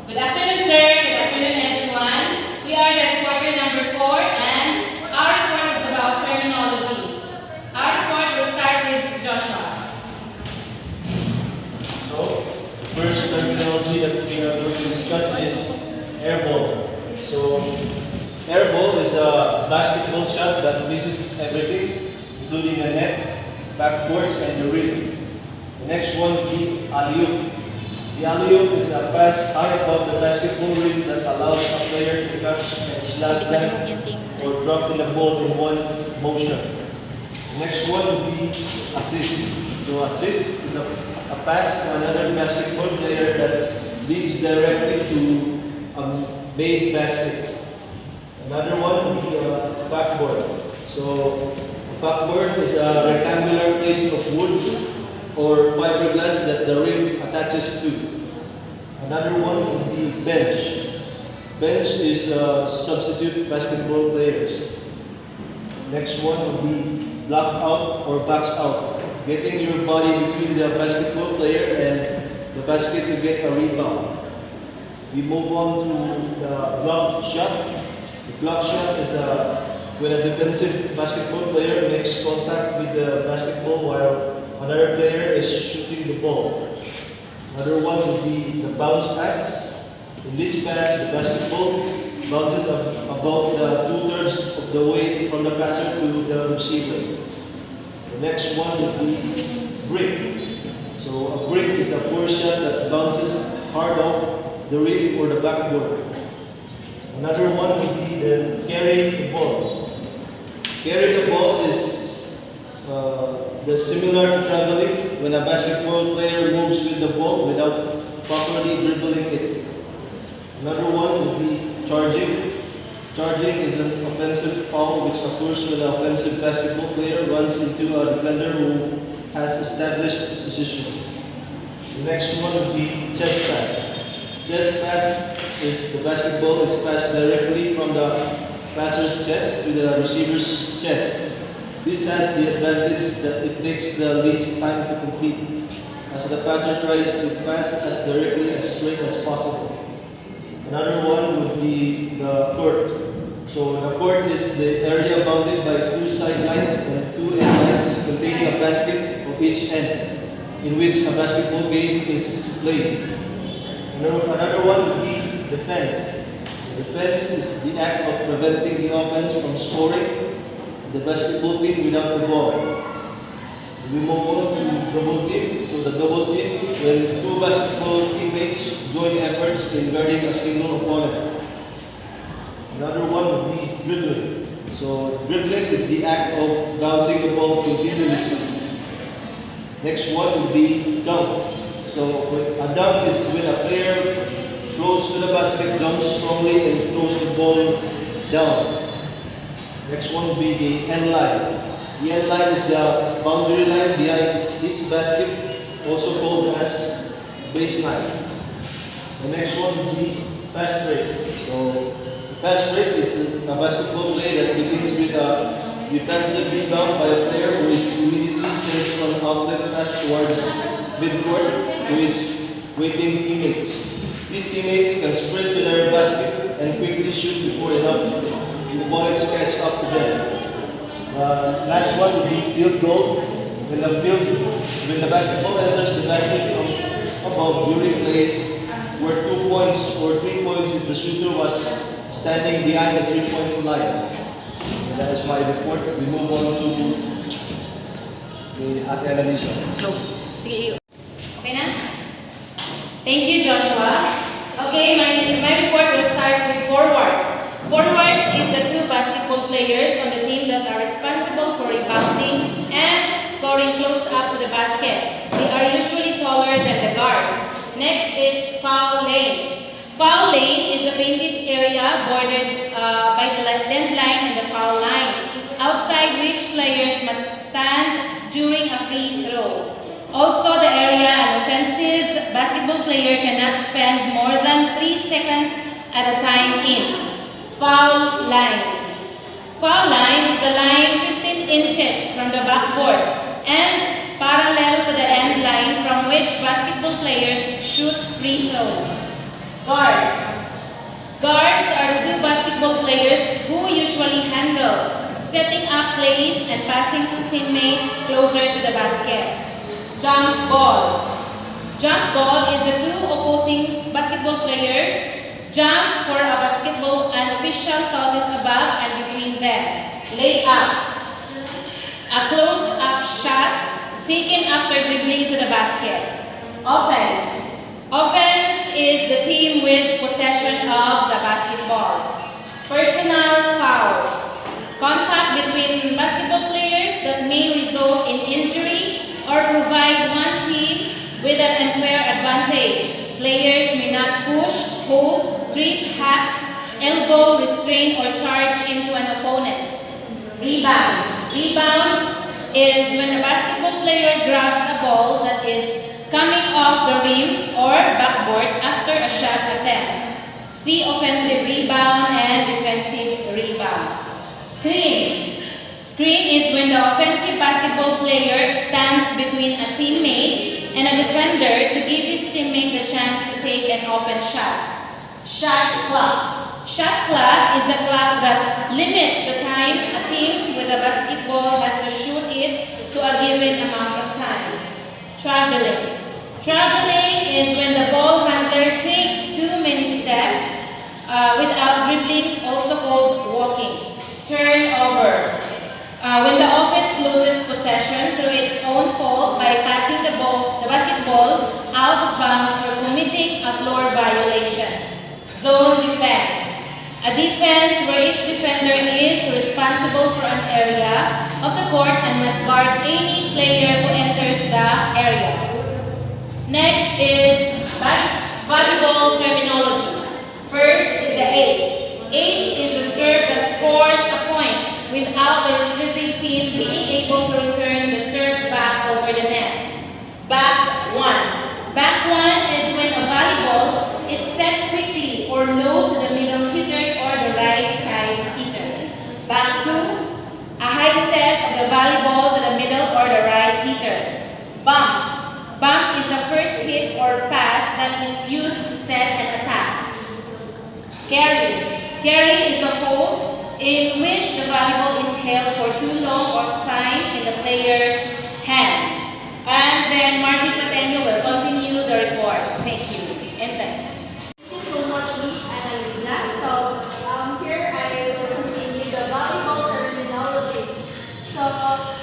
Good afternoon, sir. Good afternoon, everyone. We are the reporter number 4, and our report is about terminologies. Our report will start with Joshua. So, the first terminology that we are going to discuss is airball. So, airball is a basketball shot that uses everything, including the net, backboard, and the rim. The next one would be alley-oop. The alley-oop is a pass high above the basketball rim that allows a player to catch and slam dunk or drop in the ball in one motion. The next one would be assist. So assist is a pass to another basketball player that leads directly to a made basket. Another one would be a backboard. So a backboard is a rectangular piece of wood or fiberglass that the rim attaches to. Another one would be bench. Bench is substitute basketball players. Next one would be block out or box out. Getting your body between the basketball player and the basket to get a rebound. We move on to the block shot. The block shot is when a defensive basketball player makes contact with the basketball while another player is shooting the ball. Another one would be the bounce pass. In this pass, the basketball bounces about the 2/3 of the way from the passer to the receiver. The next one would be brick. So a brick is a poor shot that bounces hard off the rim or the backboard. Another one would be the carrying the ball. Carry the ball is similar to traveling when a basketball player moves with the ball without properly dribbling it. Another one would be charging. Charging is an offensive foul which occurs when an offensive basketball player runs into a defender who has established position. The next one would be chest pass. Chest pass is the basketball is passed directly from the passer's chest to the receiver's chest. This has the advantage that it takes the least time to complete, as the passer tries to pass as directly as straight as possible. Another one would be the court. So the court is the area bounded by 2 sidelines and 2 end lines containing a basket of each end, in which a basketball game is played. Another one would be defense. So defense is the act of preventing the offense from scoring the basketball team without the ball. We move on to double team. So the double team, when 2 basketball teammates join efforts in guarding a single opponent. Another one would be dribbling. So dribbling is the act of bouncing the ball continuously. Next one would be dunk. So a dunk is when a player throws to the basket, jumps strongly, and throws the ball down. Next one will be the end line. The end line is the boundary line behind each basket, also called as baseline. The next one will be fast break. So the fast break is a basketball play that begins with a defensive rebound by a player who is immediately sends from outlet pass towards midcourt to his waiting teammates. These teammates can sprint to their basket and quickly shoot before the opponents catch up to them. Last one would be field goal. When the basketball enters the basket from above during play, where 2 points or 3 points if the shooter was standing behind the 3-point line. And that is my report. We move on to the Ate Annalisa. Close. Sige. Okay na? Thank you, Joshua. Okay, my report will start with forwards. Forwards is the 2 basketball players on the team that are responsible for rebounding and scoring close up to the basket. They are usually taller than the guards. Next is foul lane. Foul lane is a painted area bordered by the end line and the foul line, outside which players must stand during a free throw. Also, the area an offensive basketball player cannot spend more than 3 seconds at a time in. Foul line. Foul line is a line 15 inches from the backboard and parallel to the end line from which basketball players shoot free throws. Guards. Guards are the two basketball players who usually handle setting up plays and passing to teammates closer to the basket. Jump ball. Jump ball is the two opposing basketball players jump for a basketball and official tosses above and between them. Layup. A close-up shot taken after dribbling to the basket. Offense. Offense is the team with possession of the basketball. Personal foul. Contact between basketball players that may result in injury or provide one team with an unfair advantage. Players may not push, hold, trip, hack, elbow, restrain, or charge into an opponent. Rebound. Rebound is when a basketball player grabs a ball that is coming off the rim or backboard after a shot attempt. See offensive rebound and defensive rebound. Screen. Screen is when the offensive basketball player stands between a teammate and a defender to give his teammate the chance to take an open shot. Shot clock. Shot clock is a clock that limits the time a team with a basketball has to shoot it to a given amount of time. Traveling. Traveling is when the ball handler takes too many steps without dribbling, also called walking. Turnover. When the offense loses possession through its own fault by passing the basketball out of bounds for committing a floor violation. Zone defense. A defense where each defender is responsible for an area of the court and must guard any player who enters the area. Next is volleyball terminologies. First is the ace. Ace is a serve that scores a point without the receiving team being able to return the serve back over the net. Back one. Back one is when a volleyball is set quickly or low to the middle hitter or the right side hitter. Back two. A high set of the volleyball to the middle or the right hitter. Bump. Bump is a first hit or pass that is used to set an attack. Carry. Carry is a hold in which the volleyball is held for too long of time in the player's hand. And then Marvin Patenio will continue the report. Thank you. And then. Thank you so much, Miss Annalisa. So, here I will continue the volleyball terminologies. So,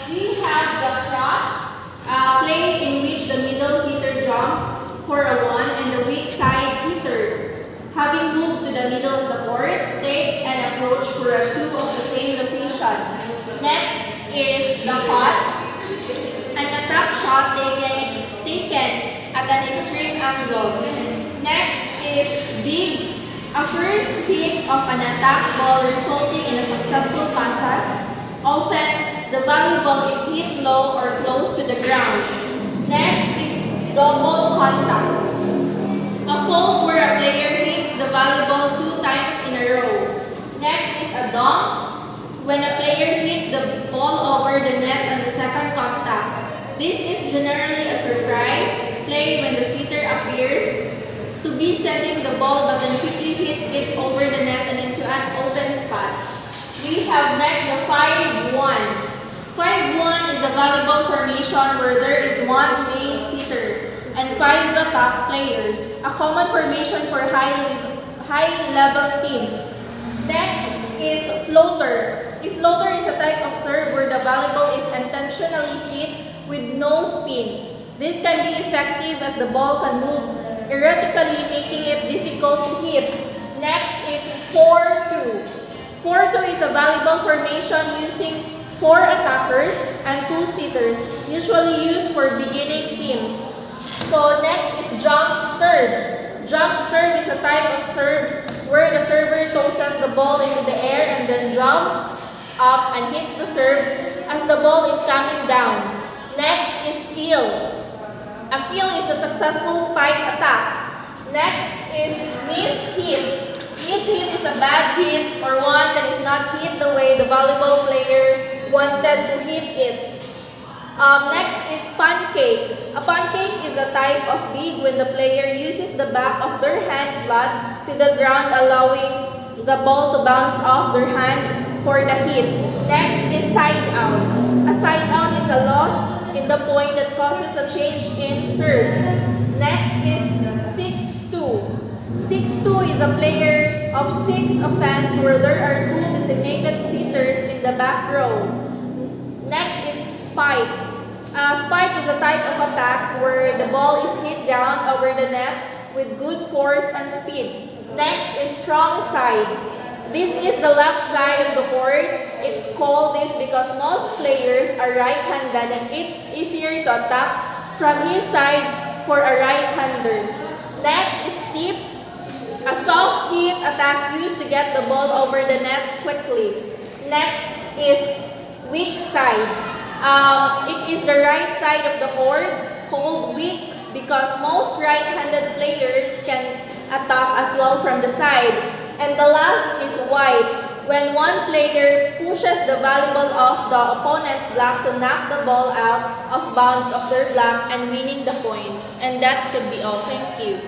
we have the cross, play in which the middle hitter jumps for a one and the weak side hitter, having moved to the middle of the court, takes an approach for a two of the same location. Next is the cut, an attack shot taken at an extreme angle. Next is dig, a first hit of an attack ball resulting in a successful passes. Often, the volleyball is hit low or close to the ground. Next is double contact, a fault where a player hits the volleyball 2 times in a row. Next is a dunk, when a player hits the ball over the net on the second contact. This is generally a surprise play when the sitter appears to be setting the ball but then quickly hits it over the net and into an open spot. We have next the 5-1. 5-1 is a volleyball formation where there is one main sitter and 5 attack players, a common formation for high-level teams. Next is floater. A floater is a type of serve where the volleyball is intentionally hit with no spin. This can be effective as the ball can move erratically, making it difficult to hit. Next is 4-2. 4-2 is a volleyball formation using 4 attackers and 2 sitters, usually used for beginning teams. So next is jump serve. Jump serve is a type of serve where the server tosses the ball into the air and then jumps up and hits the serve as the ball is coming down. Next is kill. A kill is a successful spike attack. Next is miss hit. Miss hit is a bad hit or one that is not hit the way the volleyball player wanted to hit it. Next is pancake. A pancake is a type of dig when the player uses the back of their hand flat to the ground, allowing the ball to bounce off their hand for the hit. Next is side out. A side out is a loss in the point that causes a change in serve. Next is 6-2. 6-2 is a player of 6 offense where there are 2 designated sitters in the back row. Next is spike. Spike is a type of attack where the ball is hit down over the net with good force and speed. Next is strong side. This is the left side of the court. It's called this because most players are right-handed and it's easier to attack from his side for a right-hander. Next is tip. A soft hit attack used to get the ball over the net quickly. Next is weak side. It is the right side of the court called weak because most right-handed players can attack as well from the side. And the last is wide, when one player pushes the volleyball off the opponent's block to knock the ball out of bounds of their block and winning the point. And that could be all. Thank you.